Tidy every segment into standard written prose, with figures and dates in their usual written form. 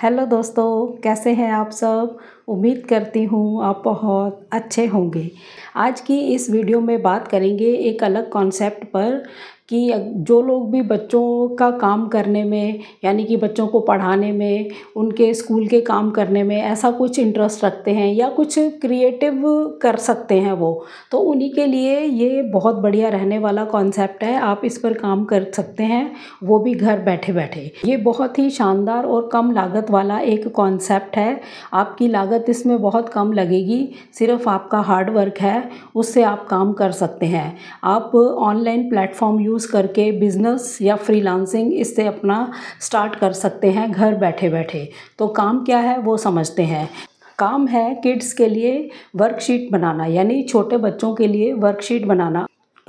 Hello दोस्तों, कैसे हैं आप सब। उम्मीद करती हूँ आप बहुत अच्छे होंगे। आज की इस वीडियो में बात करेंगे एक अलग कॉन्सेप्ट पर कि जो लोग भी बच्चों का काम करने में यानी कि बच्चों को पढ़ाने में, उनके स्कूल के काम करने में ऐसा कुछ इंटरेस्ट रखते हैं या कुछ क्रिएटिव कर सकते हैं तो उन्हीं के लिए ये बहुत बढ़िया रहने वाला कॉन्सेप्ट है। आप इस पर काम कर सकते हैं, वो भी घर बैठे बैठे। ये बहुत ही शानदार और कम लागत वाला एक कॉन्सेप्ट है। आपकी लागत इसमें बहुत कम लगेगी, सिर्फ आपका हार्ड वर्क है, उससे आप काम कर सकते हैं। आप ऑनलाइन प्लेटफॉर्म यूज़ करके बिजनेस या फ्रीलांसिंग इससे अपना स्टार्ट कर सकते हैं घर बैठे बैठे। तो काम क्या है वो समझते हैं। काम है किड्स के लिए वर्कशीट बनाना, यानी छोटे बच्चों के लिए वर्कशीट बनाना।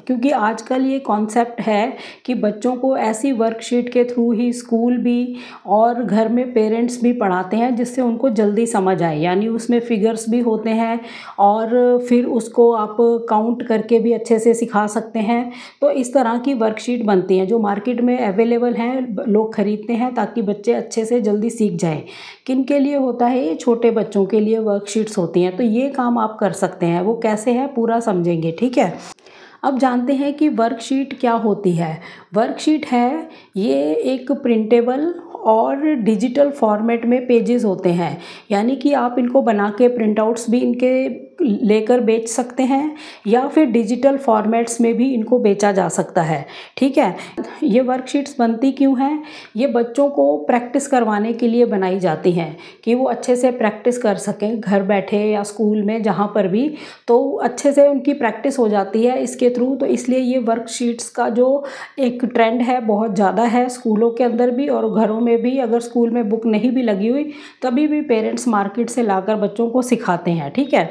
क्योंकि आजकल ये कॉन्सेप्ट है कि बच्चों को ऐसी वर्कशीट के थ्रू ही स्कूल भी और घर में पेरेंट्स भी पढ़ाते हैं जिससे उनको जल्दी समझ आए। यानी उसमें फिगर्स भी होते हैं और फिर उसको आप काउंट करके भी अच्छे से सिखा सकते हैं। तो इस तरह की वर्कशीट बनती हैं जो मार्केट में अवेलेबल हैं, लोग खरीदते हैं ताकि बच्चे अच्छे से जल्दी सीख जाएं। किन के लिए होता है ये? छोटे बच्चों के लिए वर्कशीट्स होती हैं। तो ये काम आप कर सकते हैं। वो कैसे है पूरा समझेंगे, ठीक है। अब जानते हैं कि वर्कशीट क्या होती है। वर्कशीट है ये एक प्रिंटेबल और डिजिटल फॉर्मेट में पेजेस होते हैं। यानी कि आप इनको बना के प्रिंट आउट्स भी इनके लेकर बेच सकते हैं या फिर डिजिटल फॉर्मेट्स में भी इनको बेचा जा सकता है, ठीक है। ये वर्कशीट्स बनती क्यों हैं? ये बच्चों को प्रैक्टिस करवाने के लिए बनाई जाती हैं कि वो अच्छे से प्रैक्टिस कर सकें घर बैठे या स्कूल में, जहाँ पर भी। तो अच्छे से उनकी प्रैक्टिस हो जाती है इसके थ्रू। तो इसलिए ये वर्कशीट्स का जो एक ट्रेंड है बहुत ज़्यादा है स्कूलों के अंदर भी और घरों में भी। अगर स्कूल में बुक नहीं भी लगी हुई तभी भी पेरेंट्स मार्केट से लाकर बच्चों को सिखाते हैं, ठीक है।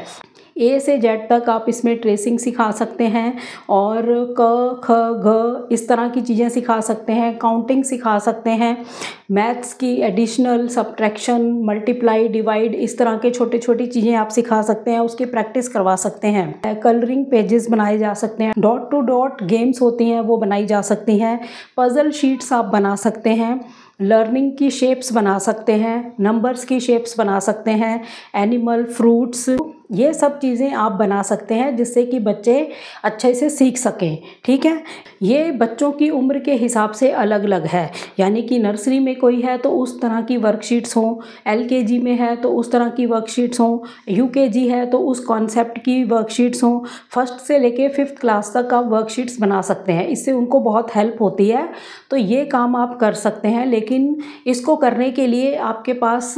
ए से जेड तक आप इसमें ट्रेसिंग सिखा सकते हैं और क ख ग इस तरह की चीज़ें सिखा सकते हैं, काउंटिंग सिखा सकते हैं, मैथ्स की एडिशनल, सब्ट्रैक्शन, मल्टीप्लाई, डिवाइड, इस तरह के छोटी छोटी चीज़ें आप सिखा सकते हैं, उसकी प्रैक्टिस करवा सकते हैं। कलरिंग पेजेस बनाए जा सकते हैं, डॉट टू डॉट गेम्स होती हैं वो बनाई जा सकती हैं, पजल शीट्स आप बना सकते हैं, लर्निंग की शेप्स बना सकते हैं, नंबर्स की शेप्स बना सकते हैं, एनिमल, फ्रूट्स, ये सब चीज़ें आप बना सकते हैं जिससे कि बच्चे अच्छे से सीख सकें, ठीक है। ये बच्चों की उम्र के हिसाब से अलग अलग है। यानी कि नर्सरी में कोई है तो उस तरह की वर्कशीट्स हों, LKG में है तो उस तरह की वर्कशीट्स हों, UKG है तो उस कॉन्सेप्ट की वर्कशीट्स हों, फर्स्ट से लेके 5th क्लास तक आप वर्कशीट्स बना सकते हैं। इससे उनको बहुत हेल्प होती है। तो ये काम आप कर सकते हैं, लेकिन इसको करने के लिए आपके पास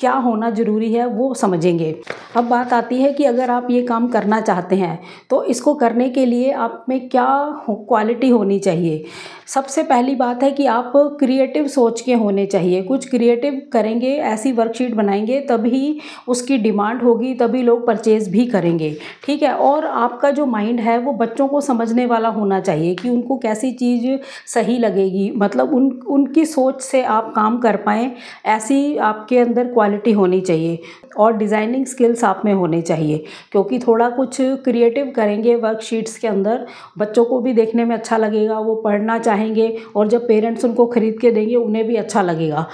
क्या होना ज़रूरी है वो समझेंगे। अब बात आती है कि अगर आप ये काम करना चाहते हैं तो इसको करने के लिए आप में क्या क्वालिटी होनी चाहिए। सबसे पहली बात है कि आप क्रिएटिव सोच के होने चाहिए। कुछ क्रिएटिव करेंगे, ऐसी वर्कशीट बनाएंगे तभी उसकी डिमांड होगी, तभी लोग परचेज़ भी करेंगे, ठीक है। और आपका जो माइंड है वो बच्चों को समझने वाला होना चाहिए कि उनको कैसी चीज़ सही लगेगी, मतलब उनकी सोच से आप काम कर पाएँ, ऐसी आपके अंदर क्वालिटी होनी चाहिए। और डिज़ाइनिंग स्किल्स आप में होने चाहिए, क्योंकि थोड़ा कुछ क्रिएटिव करेंगे वर्कशीट्स के अंदर, बच्चों को भी देखने में अच्छा लगेगा, वो पढ़ना चाहेंगे और जब पेरेंट्स उनको खरीद के देंगे उन्हें भी अच्छा लगेगा।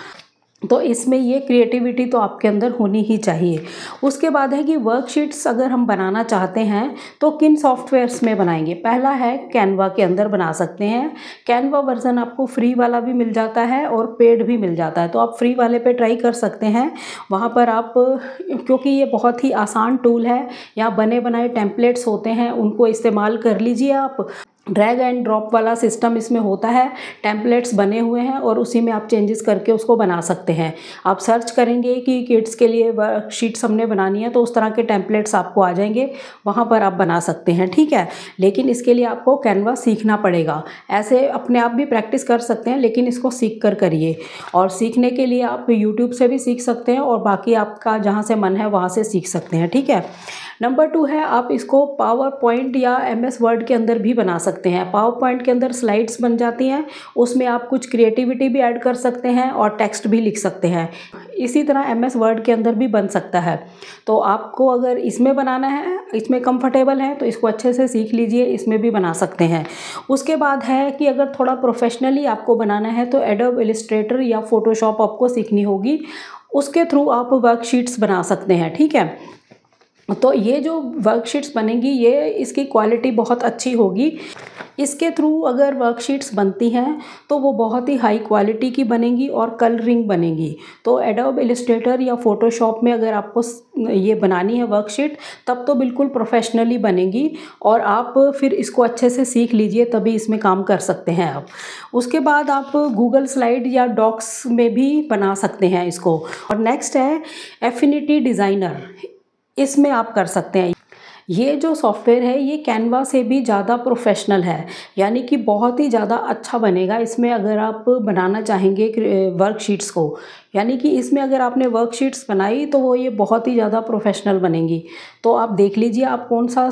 तो इसमें ये क्रिएटिविटी तो आपके अंदर होनी ही चाहिए। उसके बाद है कि वर्कशीट्स अगर हम बनाना चाहते हैं तो किन सॉफ्टवेयर्स में बनाएंगे। पहला है कैनवा के अंदर बना सकते हैं। कैनवा वर्जन आपको फ्री वाला भी मिल जाता है और पेड भी मिल जाता है, तो आप फ्री वाले पे ट्राई कर सकते हैं। वहाँ पर आप, क्योंकि ये बहुत ही आसान टूल है, यहाँ बने बनाए टेम्पलेट्स होते हैं, उनको इस्तेमाल कर लीजिए आप। ड्रैग एंड ड्रॉप वाला सिस्टम इसमें होता है, टेम्पलेट्स बने हुए हैं और उसी में आप चेंजेस करके उसको बना सकते हैं। आप सर्च करेंगे कि किड्स के लिए वर्कशीट्स हमने बनानी है तो उस तरह के टेम्पलेट्स आपको आ जाएंगे, वहाँ पर आप बना सकते हैं, ठीक है। लेकिन इसके लिए आपको कैनवा सीखना पड़ेगा। ऐसे अपने आप भी प्रैक्टिस कर सकते हैं, लेकिन इसको सीख कर करिए। और सीखने के लिए आप यूट्यूब से भी सीख सकते हैं और बाकी आपका जहाँ से मन है वहाँ से सीख सकते हैं, ठीक है। नंबर 2 है, आप इसको पावर पॉइंट या MS वर्ड के अंदर भी बना सकते हैं। पावर पॉइंट के अंदर स्लाइड्स बन जाती हैं, उसमें आप कुछ क्रिएटिविटी भी ऐड कर सकते हैं और टेक्स्ट भी लिख सकते हैं। इसी तरह MS वर्ड के अंदर भी बन सकता है। तो आपको अगर इसमें बनाना है, इसमें कंफर्टेबल है, तो इसको अच्छे से सीख लीजिए, इसमें भी बना सकते हैं। उसके बाद है कि अगर थोड़ा प्रोफेशनली आपको बनाना है तो एडोब इलस्ट्रेटर या फोटोशॉप आपको सीखनी होगी। उसके थ्रू आप वर्कशीट्स बना सकते हैं। ठीक है, तो ये जो वर्कशीट्स बनेंगी ये इसकी क्वालिटी बहुत अच्छी होगी। इसके थ्रू अगर वर्कशीट्स बनती हैं तो वो बहुत ही हाई क्वालिटी की बनेंगी और कलरिंग बनेंगी। तो एडोब इलस्ट्रेटर या फ़ोटोशॉप में अगर आपको ये बनानी है वर्कशीट तब तो बिल्कुल प्रोफेशनली बनेगी, और आप फिर इसको अच्छे से सीख लीजिए तभी इसमें काम कर सकते हैं आप। उसके बाद आप गूगल स्लाइड या डॉक्स में भी बना सकते हैं इसको। और नेक्स्ट है एफिनिटी डिज़ाइनर, इसमें आप कर सकते हैं। ये जो सॉफ्टवेयर है ये कैनवा से भी ज़्यादा प्रोफेशनल है, यानी कि बहुत ही ज़्यादा अच्छा बनेगा इसमें अगर आप बनाना चाहेंगे वर्कशीट्स को। यानी कि इसमें अगर आपने वर्कशीट्स बनाई तो वो ये बहुत ही ज़्यादा प्रोफेशनल बनेंगी। तो आप देख लीजिए आप कौन सा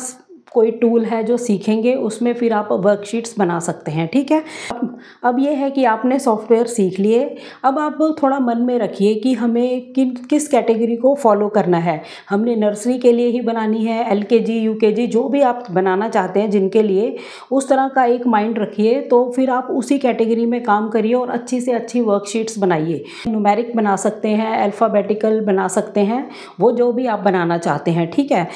कोई टूल है जो सीखेंगे उसमें फिर आप वर्कशीट्स बना सकते हैं। ठीक है, अब ये है कि आपने सॉफ्टवेयर सीख लिए। अब आप थोड़ा मन में रखिए कि हमें किस कैटेगरी को फॉलो करना है। हमने नर्सरी के लिए ही बनानी है, एलकेजी यूकेजी जो भी आप बनाना चाहते हैं जिनके लिए, उस तरह का एक माइंड रखिए। तो फिर आप उसी कैटेगरी में काम करिए और अच्छी से अच्छी वर्कशीट्स बनाइए। न्यूमेरिक बना सकते हैं, अल्फ़ाबेटिकल बना सकते हैं, वो जो भी आप बनाना चाहते हैं। ठीक है,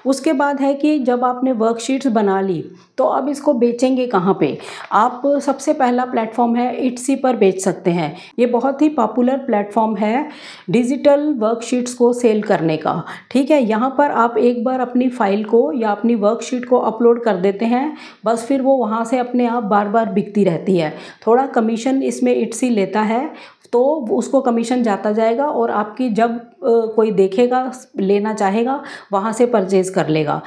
उसके बाद है कि जब आपने वर्कशीट्स बना ली तो अब इसको बेचेंगे कहाँ पे। आप सबसे पहला प्लेटफॉर्म है इट्सी पर बेच सकते हैं। ये बहुत ही पॉपुलर प्लेटफॉर्म है डिजिटल वर्कशीट्स को सेल करने का। ठीक है, यहाँ पर आप एक बार अपनी फाइल को या अपनी वर्कशीट को अपलोड कर देते हैं, बस फिर वो वहाँ से अपने आप बार बार बिकती रहती है। थोड़ा कमीशन इसमें इट्सी लेता है, तो उसको कमीशन जाता जाएगा और आपकी जब कोई देखेगा लेना चाहेगा वहाँ से परचेज़ कर लेगा।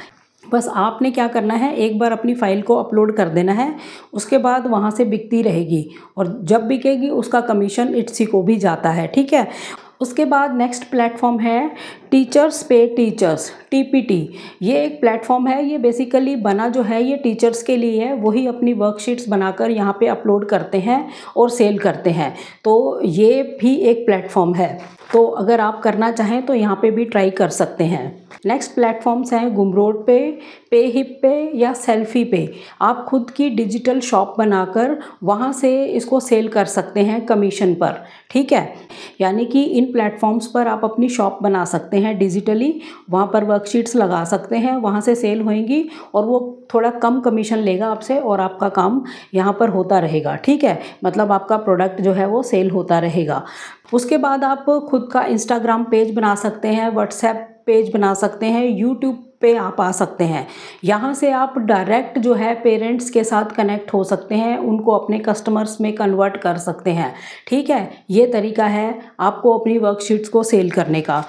बस आपने क्या करना है, एक बार अपनी फ़ाइल को अपलोड कर देना है, उसके बाद वहाँ से बिकती रहेगी और जब बिकेगी उसका कमीशन इट्सी को भी जाता है। ठीक है, उसके बाद नेक्स्ट प्लेटफॉर्म है टीचर्स पे टीचर्स, टीपीटी। ये एक प्लेटफॉर्म है, ये बेसिकली बना जो है ये टीचर्स के लिए है। वही अपनी वर्कशीट्स बनाकर यहाँ पे अपलोड करते हैं और सेल करते हैं। तो ये भी एक प्लेटफॉर्म है, तो अगर आप करना चाहें तो यहाँ पे भी ट्राई कर सकते हैं। नेक्स्ट प्लेटफॉर्म्स हैं गुमरोड पे हिप पे या सेल्फी पे। आप खुद की डिजिटल शॉप बनाकर वहाँ से इसको सेल कर सकते हैं कमीशन पर। ठीक है, यानी कि इन प्लेटफॉर्म्स पर आप अपनी शॉप बना सकते हैं डिजिटली, वहाँ पर वर्कशीट्स लगा सकते हैं, वहाँ से सेल होएंगी और वो थोड़ा कम कमीशन लेगा आपसे और आपका काम यहाँ पर होता रहेगा। ठीक है, मतलब आपका प्रोडक्ट जो है वो सेल होता रहेगा। उसके बाद आप खुद का इंस्टाग्राम पेज बना सकते हैं, व्हाट्सएप पेज बना सकते हैं, यूट्यूब पे आप आ सकते हैं। यहाँ से आप डायरेक्ट जो है पेरेंट्स के साथ कनेक्ट हो सकते हैं, उनको अपने कस्टमर्स में कन्वर्ट कर सकते हैं। ठीक है, ये तरीका है आपको अपनी वर्कशीट्स को सेल करने का।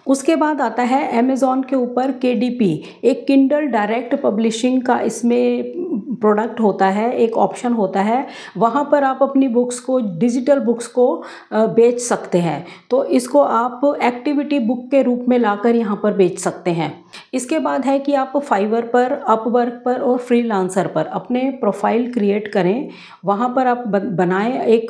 उसके बाद आता है अमेज़ॉन के ऊपर KDP, एक किंडल डायरेक्ट पब्लिशिंग का इसमें प्रोडक्ट होता है, एक ऑप्शन होता है। वहाँ पर आप अपनी बुक्स को, डिजिटल बुक्स को बेच सकते हैं। तो इसको आप एक्टिविटी बुक के रूप में लाकर यहाँ पर बेच सकते हैं। इसके बाद है कि आप फाइवर पर, अपवर्क पर और फ्रीलांसर पर अपने प्रोफाइल क्रिएट करें। वहाँ पर आप बनाएं, एक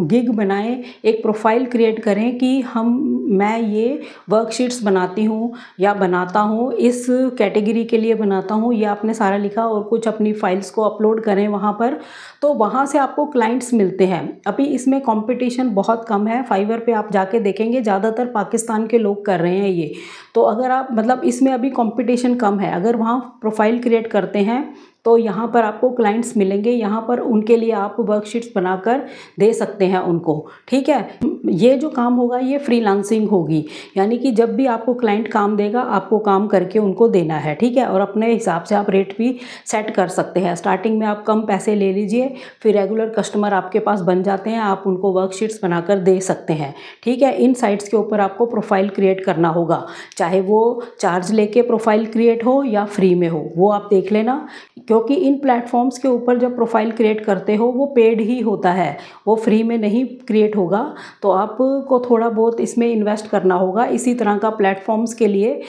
गिग बनाएं, एक प्रोफाइल क्रिएट करें कि मैं ये वर्कशीट्स बनाती हूँ या बनाता हूँ, इस कैटेगरी के लिए बनाता हूँ, ये आपने सारा लिखा और कुछ अपनी फाइल्स को अपलोड करें वहाँ पर। तो वहाँ से आपको क्लाइंट्स मिलते हैं। अभी इसमें कंपटीशन बहुत कम है। फाइवर पे आप जाके देखेंगे ज़्यादातर पाकिस्तान के लोग कर रहे हैं ये। तो अगर आप मतलब इसमें अभी कंपटीशन कम है, अगर वहाँ प्रोफाइल क्रिएट करते हैं तो यहाँ पर आपको क्लाइंट्स मिलेंगे, यहाँ पर उनके लिए आप वर्कशीट्स बनाकर दे सकते हैं उनको। ठीक है, ये जो काम होगा ये फ्रीलांसिंग होगी, यानी कि जब भी आपको क्लाइंट काम देगा आपको काम करके उनको देना है। ठीक है, और अपने हिसाब से आप रेट भी सेट कर सकते हैं। स्टार्टिंग में आप कम पैसे ले लीजिए, फिर रेगुलर कस्टमर आपके पास बन जाते हैं, आप उनको वर्कशीट्स बनाकर दे सकते हैं। ठीक है, इन साइट्स के ऊपर आपको प्रोफाइल क्रिएट करना होगा, चाहे वो चार्ज लेके प्रोफाइल क्रिएट हो या फ्री में हो, वो आप देख लेना। क्योंकि इन प्लेटफॉर्म्स के ऊपर जब प्रोफाइल क्रिएट करते हो वो पेड ही होता है, वो फ्री में नहीं क्रिएट होगा। तो आपको थोड़ा बहुत इसमें इन्वेस्ट करना होगा इसी तरह का प्लेटफॉर्म्स के लिए।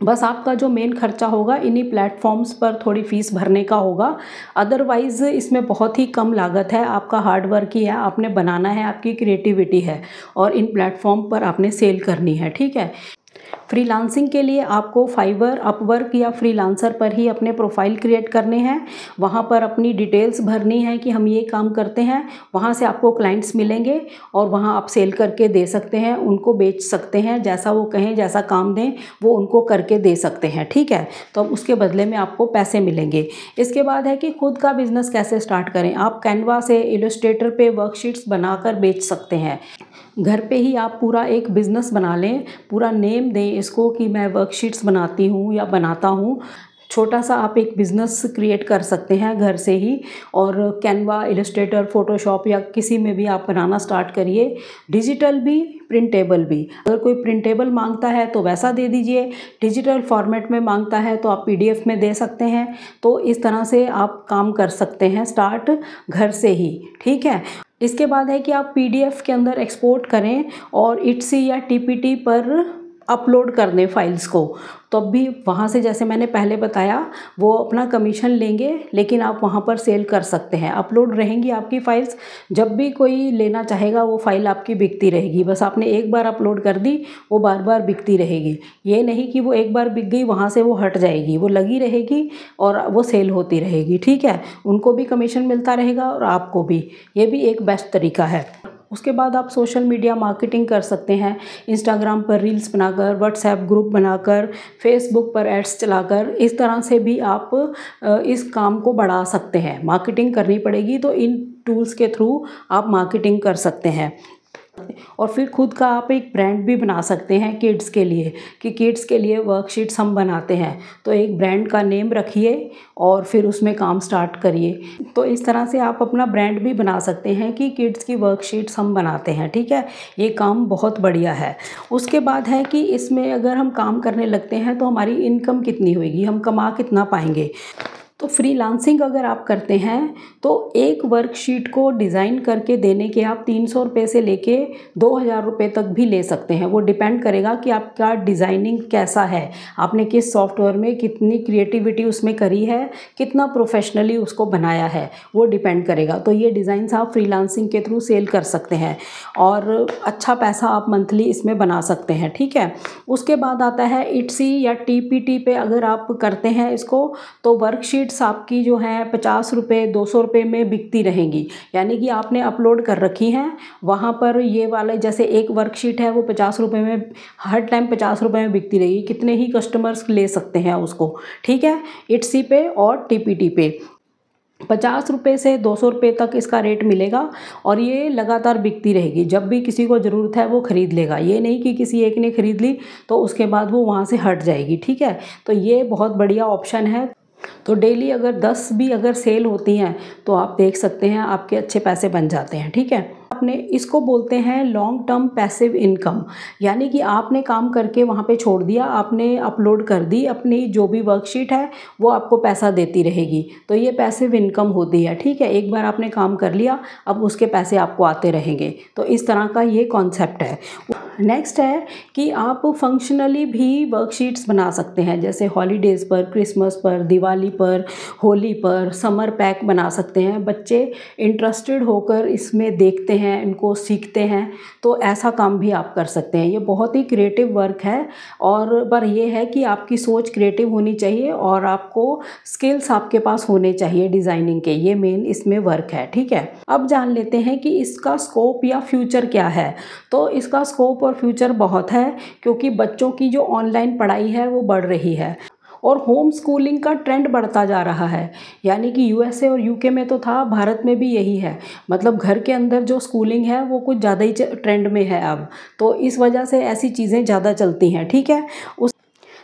बस आपका जो मेन खर्चा होगा इन्हीं प्लेटफॉर्म्स पर थोड़ी फीस भरने का होगा। अदरवाइज़ इसमें बहुत ही कम लागत है, आपका हार्ड वर्क ही है, आपने बनाना है, आपकी क्रिएटिविटी है और इन प्लेटफॉर्म पर आपने सेल करनी है। ठीक है, फ्रीलांसिंग के लिए आपको फाइवर, अपवर्क या फ्रीलांसर पर ही अपने प्रोफाइल क्रिएट करने हैं। वहाँ पर अपनी डिटेल्स भरनी है कि हम ये काम करते हैं। वहाँ से आपको क्लाइंट्स मिलेंगे और वहाँ आप सेल करके दे सकते हैं, उनको बेच सकते हैं, जैसा वो कहें, जैसा काम दें वो उनको करके दे सकते हैं, ठीक है। तो अब उसके बदले में आपको पैसे मिलेंगे। इसके बाद है कि खुद का बिजनेस कैसे स्टार्ट करें। आप कैनवा से, इलस्ट्रेटर पे वर्कशीट्स बनाकर बेच सकते हैं। घर पे ही आप पूरा एक बिज़नेस बना लें, पूरा नेम दें इसको कि मैं वर्कशीट्स बनाती हूँ या बनाता हूँ। छोटा सा आप एक बिज़नेस क्रिएट कर सकते हैं घर से ही। और कैनवा, इलस्ट्रेटर, फोटोशॉप या किसी में भी आप बनाना स्टार्ट करिए। डिजिटल भी, प्रिंटेबल भी। अगर कोई प्रिंटेबल मांगता है तो वैसा दे दीजिए, डिजिटल फॉर्मेट में मांगता है तो आप पीडीएफ में दे सकते हैं। तो इस तरह से आप काम कर सकते हैं स्टार्ट घर से ही, ठीक है। इसके बाद है कि आप पीडीएफ के अंदर एक्सपोर्ट करें और इट्सी या टीपीटी पर अपलोड कर दें फाइल्स को। तो अब भी वहाँ से, जैसे मैंने पहले बताया, वो अपना कमीशन लेंगे, लेकिन आप वहाँ पर सेल कर सकते हैं। अपलोड रहेंगी आपकी फाइल्स, जब भी कोई लेना चाहेगा वो फाइल आपकी बिकती रहेगी। बस आपने एक बार अपलोड कर दी, वो बार बार बिकती रहेगी। ये नहीं कि वो एक बार बिक गई वहाँ से वो हट जाएगी, वो लगी रहेगी और वो सेल होती रहेगी, ठीक है। उनको भी कमीशन मिलता रहेगा और आपको भी। ये भी एक बेस्ट तरीका है। उसके बाद आप सोशल मीडिया मार्केटिंग कर सकते हैं। इंस्टाग्राम पर रील्स बनाकर, व्हाट्सएप ग्रुप बनाकर, फेसबुक पर एड्स चलाकर, इस तरह से भी आप इस काम को बढ़ा सकते हैं। मार्केटिंग करनी पड़ेगी तो इन टूल्स के थ्रू आप मार्केटिंग कर सकते हैं। और फिर खुद का आप एक ब्रांड भी बना सकते हैं किड्स के लिए, कि किड्स के लिए वर्कशीट्स हम बनाते हैं, तो एक ब्रांड का नेम रखिए और फिर उसमें काम स्टार्ट करिए। तो इस तरह से आप अपना ब्रांड भी बना सकते हैं कि किड्स की वर्कशीट्स हम बनाते हैं, ठीक है। ये काम बहुत बढ़िया है। उसके बाद है कि इसमें अगर हम काम करने लगते हैं तो हमारी इनकम कितनी होगी, हम कमा कितना पाएंगे। तो फ्रीलांसिंग अगर आप करते हैं तो एक वर्कशीट को डिज़ाइन करके देने के आप 300 रुपये से लेके 2000 रुपये तक भी ले सकते हैं। वो डिपेंड करेगा कि आपका डिज़ाइनिंग कैसा है, आपने किस सॉफ्टवेयर में कितनी क्रिएटिविटी उसमें करी है, कितना प्रोफेशनली उसको बनाया है, वो डिपेंड करेगा। तो ये डिज़ाइंस आप फ्रीलांसिंग के थ्रू सेल कर सकते हैं और अच्छा पैसा आप मंथली इसमें बना सकते हैं, ठीक है। उसके बाद आता है इट्सी या टीपीटी पे अगर आप करते हैं इसको, तो वर्कशीट आपकी जो है 50 रुपये, 200 रुपये में बिकती रहेंगी। यानी कि आपने अपलोड कर रखी हैं वहाँ पर, ये वाले जैसे एक वर्कशीट है वो 50 रुपये में, हर टाइम 50 रुपये में बिकती रहेगी। कितने ही कस्टमर्स ले सकते हैं उसको, ठीक है। इट्सी पे और टीपीटी पे 50 रुपये से 200 रुपये तक इसका रेट मिलेगा और ये लगातार बिकती रहेगी। जब भी किसी को ज़रूरत है वो ख़रीद लेगा। ये नहीं कि किसी एक ने ख़रीद ली तो उसके बाद वो वहाँ से हट जाएगी, ठीक है। तो ये बहुत बढ़िया ऑप्शन है। तो डेली अगर 10 भी अगर सेल होती हैं तो आप देख सकते हैं आपके अच्छे पैसे बन जाते हैं, ठीक है। आपने इसको बोलते हैं लॉन्ग टर्म पैसिव इनकम। यानी कि आपने काम करके वहाँ पे छोड़ दिया, आपने अपलोड कर दी अपनी जो भी वर्कशीट है, वो आपको पैसा देती रहेगी। तो ये पैसिव इनकम होती है, ठीक है। एक बार आपने काम कर लिया, अब उसके पैसे आपको आते रहेंगे। तो इस तरह का ये कॉन्सेप्ट है। नेक्स्ट है कि आप फंक्शनली भी वर्कशीट्स बना सकते हैं, जैसे हॉलीडेज़ पर, क्रिसमस पर, दिवाली पर, होली पर समर पैक बना सकते हैं। बच्चे इंटरेस्टेड होकर इसमें देखते हैं, इनको सीखते हैं, तो ऐसा काम भी आप कर सकते हैं। ये बहुत ही क्रिएटिव वर्क है और पर यह है कि आपकी सोच क्रिएटिव होनी चाहिए और आपको स्किल्स आपके पास होने चाहिए डिज़ाइनिंग के। ये मेन इसमें वर्क है, ठीक है। अब जान लेते हैं कि इसका स्कोप या फ्यूचर क्या है। तो इसका स्कोप और फ्यूचर बहुत है, क्योंकि बच्चों की जो ऑनलाइन पढ़ाई है वो बढ़ रही है और होम स्कूलिंग का ट्रेंड बढ़ता जा रहा है। यानी कि यूएसए और यूके में तो था, भारत में भी यही है। मतलब घर के अंदर जो स्कूलिंग है वो कुछ ज़्यादा ही ट्रेंड में है अब, तो इस वजह से ऐसी चीज़ें ज़्यादा चलती हैं, ठीक है।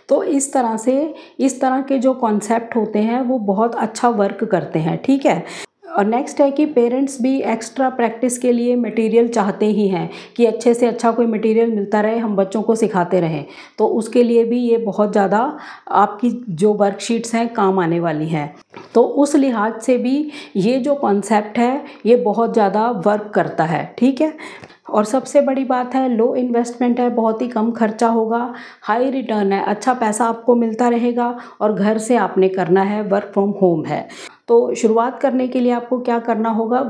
तो इस तरह से इस तरह के जो कॉन्सेप्ट होते हैं वो बहुत अच्छा वर्क करते हैं, ठीक है। और नेक्स्ट है कि पेरेंट्स भी एक्स्ट्रा प्रैक्टिस के लिए मटेरियल चाहते ही हैं कि अच्छे से अच्छा कोई मटेरियल मिलता रहे, हम बच्चों को सिखाते रहें। तो उसके लिए भी ये बहुत ज़्यादा आपकी जो वर्कशीट्स हैं काम आने वाली हैं। तो उस लिहाज से भी ये जो कॉन्सेप्ट है ये बहुत ज़्यादा वर्क करता है, ठीक है। और सबसे बड़ी बात है लो इन्वेस्टमेंट है, बहुत ही कम खर्चा होगा, हाई रिटर्न है, अच्छा पैसा आपको मिलता रहेगा और घर से आपने करना है, वर्क फ्रॉम होम है। तो शुरुआत करने के लिए आपको क्या करना होगा,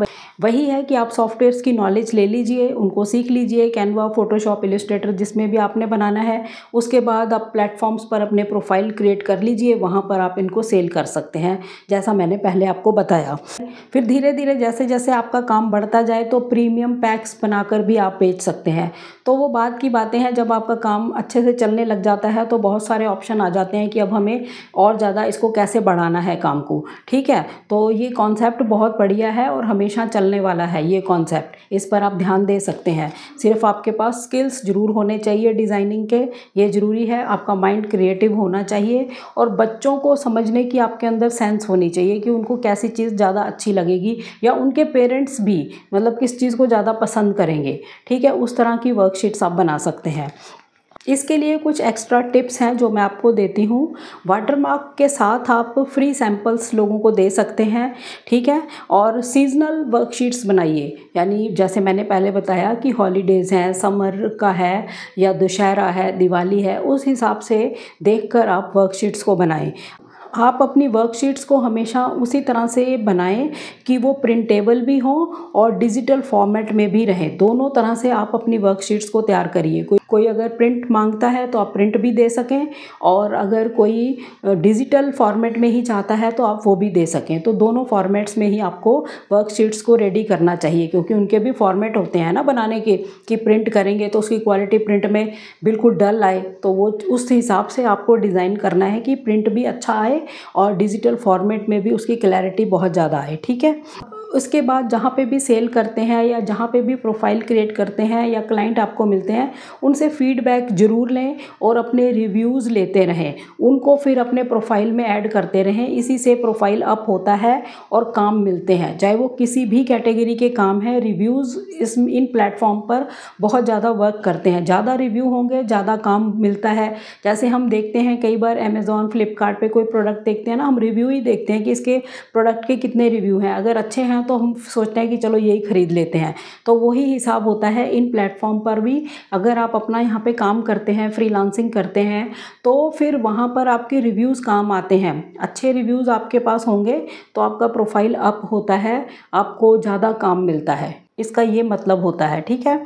वही है कि आप सॉफ्टवेयर्स की नॉलेज ले लीजिए, उनको सीख लीजिए, कैनवा, फोटोशॉप, इलस्ट्रेटर जिसमें भी आपने बनाना है। उसके बाद आप प्लेटफॉर्म्स पर अपने प्रोफाइल क्रिएट कर लीजिए, वहाँ पर आप इनको सेल कर सकते हैं जैसा मैंने पहले आपको बताया। फिर धीरे धीरे जैसे जैसे आपका काम बढ़ता जाए तो प्रीमियम पैक्स बनाकर भी आप बेच सकते हैं। तो वो बाद की बातें हैं, जब आपका काम अच्छे से चलने लग जाता है तो बहुत सारे ऑप्शन आ जाते हैं कि अब हमें और ज़्यादा इसको कैसे बढ़ाना है काम को। ठीक है, तो ये कॉन्सेप्ट बहुत बढ़िया है और हमेशा चलने वाला है ये कॉन्सेप्ट, इस पर आप ध्यान दे सकते हैं। सिर्फ आपके पास स्किल्स ज़रूर होने चाहिए डिज़ाइनिंग के, ये ज़रूरी है। आपका माइंड क्रिएटिव होना चाहिए और बच्चों को समझने की आपके अंदर सेंस होनी चाहिए कि उनको कैसी चीज़ ज़्यादा अच्छी लगेगी, या उनके पेरेंट्स भी मतलब किस चीज़ को ज़्यादा पसंद करेंगे। ठीक है, उस तरह की वर्कशीट्स आप बना सकते हैं। इसके लिए कुछ एक्स्ट्रा टिप्स हैं जो मैं आपको देती हूँ। वाटरमार्क के साथ आप फ्री सैम्पल्स लोगों को दे सकते हैं। ठीक है, और सीजनल वर्कशीट्स बनाइए, यानी जैसे मैंने पहले बताया कि हॉलीडेज़ हैं, समर का है या दशहरा है, दिवाली है, उस हिसाब से देखकर आप वर्कशीट्स को बनाएं। आप अपनी वर्कशीट्स को हमेशा उसी तरह से बनाएं कि वो प्रिंटेबल भी हों और डिजिटल फॉर्मेट में भी रहें। दोनों तरह से आप अपनी वर्कशीट्स को तैयार करिए। कोई अगर प्रिंट मांगता है तो आप प्रिंट भी दे सकें, और अगर कोई डिजिटल फॉर्मेट में ही चाहता है तो आप वो भी दे सकें। तो दोनों फॉर्मेट्स में ही आपको वर्कशीट्स को रेडी करना चाहिए, क्योंकि उनके भी फॉर्मेट होते हैं ना बनाने के, कि प्रिंट करेंगे तो उसकी क्वालिटी प्रिंट में बिल्कुल डल आए, तो वो उस हिसाब से आपको डिज़ाइन करना है कि प्रिंट भी अच्छा आए और डिजिटल फॉर्मेट में भी उसकी क्लैरिटी बहुत ज़्यादा आए। ठीक है, उसके बाद जहाँ पे भी सेल करते हैं या जहाँ पे भी प्रोफाइल क्रिएट करते हैं या क्लाइंट आपको मिलते हैं, उनसे फीडबैक ज़रूर लें और अपने रिव्यूज़ लेते रहें, उनको फिर अपने प्रोफाइल में ऐड करते रहें। इसी से प्रोफाइल अप होता है और काम मिलते हैं, चाहे वो किसी भी कैटेगरी के काम हैं। रिव्यूज़ इन प्लेटफॉर्म पर बहुत ज़्यादा वर्क करते हैं। ज़्यादा रिव्यू होंगे ज़्यादा काम मिलता है। जैसे हम देखते हैं कई बार अमेज़ॉन, फ्लिपकार्ट पे कोई प्रोडक्ट देखते हैं ना, हम रिव्यू ही देखते हैं कि इसके प्रोडक्ट के कितने रिव्यू हैं। अगर अच्छे हैं तो हम सोचते हैं कि चलो यही खरीद लेते हैं। तो वही हिसाब होता है इन प्लेटफॉर्म पर भी। अगर आप अपना यहाँ पे काम करते हैं, फ्रीलांसिंग करते हैं, तो फिर वहाँ पर आपके रिव्यूज़ काम आते हैं। अच्छे रिव्यूज़ आपके पास होंगे तो आपका प्रोफाइल अप होता है, आपको ज़्यादा काम मिलता है, इसका ये मतलब होता है। ठीक है,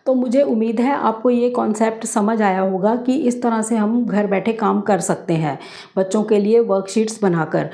तो मुझे उम्मीद है आपको ये कॉन्सेप्ट समझ आया होगा कि इस तरह से हम घर बैठे काम कर सकते हैं बच्चों के लिए वर्कशीट्स बनाकर।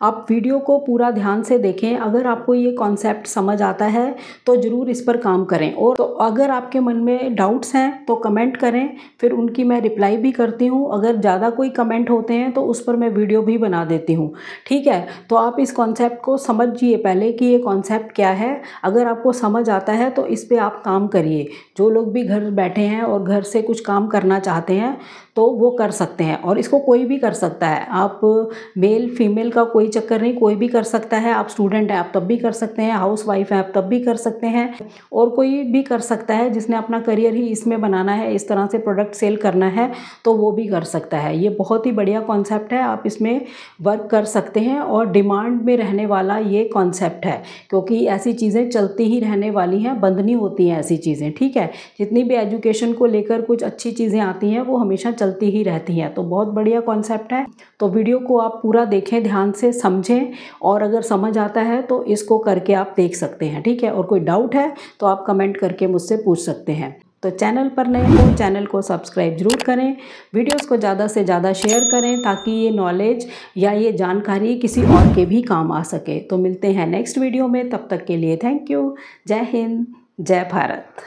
आप वीडियो को पूरा ध्यान से देखें। अगर आपको ये कॉन्सेप्ट समझ आता है तो ज़रूर इस पर काम करें, और तो अगर आपके मन में डाउट्स हैं तो कमेंट करें, फिर उनकी मैं रिप्लाई भी करती हूँ। अगर ज़्यादा कोई कमेंट होते हैं तो उस पर मैं वीडियो भी बना देती हूँ। ठीक है, तो आप इस कॉन्सेप्ट को समझिए पहले कि ये कॉन्सेप्ट क्या है। अगर आपको समझ आता है तो इस पर आप काम करिए। जो लोग भी घर बैठे हैं और घर से कुछ काम करना चाहते हैं तो वो कर सकते हैं, और इसको कोई भी कर सकता है। आप मेल फीमेल का कोई चक्कर नहीं, कोई भी कर सकता है। आप स्टूडेंट हैं आप तब भी कर सकते हैं, हाउस वाइफ हैं आप तब भी कर सकते हैं, और कोई भी कर सकता है जिसने अपना करियर ही इसमें बनाना है, इस तरह से प्रोडक्ट सेल करना है, तो वो भी कर सकता है। ये बहुत ही बढ़िया कॉन्सेप्ट है, आप इसमें वर्क कर सकते हैं और डिमांड में रहने वाला ये कॉन्सेप्ट है, क्योंकि ऐसी चीज़ें चलती ही रहने वाली हैं, बंद नहीं होती हैं ऐसी चीज़ें। ठीक है, जितनी भी एजुकेशन को लेकर कुछ अच्छी चीज़ें आती हैं वो हमेशा चलती ही रहती हैं। तो बहुत बढ़िया कॉन्सेप्ट है। तो वीडियो को आप पूरा देखें, ध्यान से समझें, और अगर समझ आता है तो इसको करके आप देख सकते हैं। ठीक है, और कोई डाउट है तो आप कमेंट करके मुझसे पूछ सकते हैं। तो चैनल पर नए हो, चैनल को सब्सक्राइब जरूर करें, वीडियोस को ज़्यादा से ज़्यादा शेयर करें ताकि ये नॉलेज या ये जानकारी किसी और के भी काम आ सके। तो मिलते हैं नेक्स्ट वीडियो में, तब तक के लिए थैंक यू। जय हिंद, जय भारत।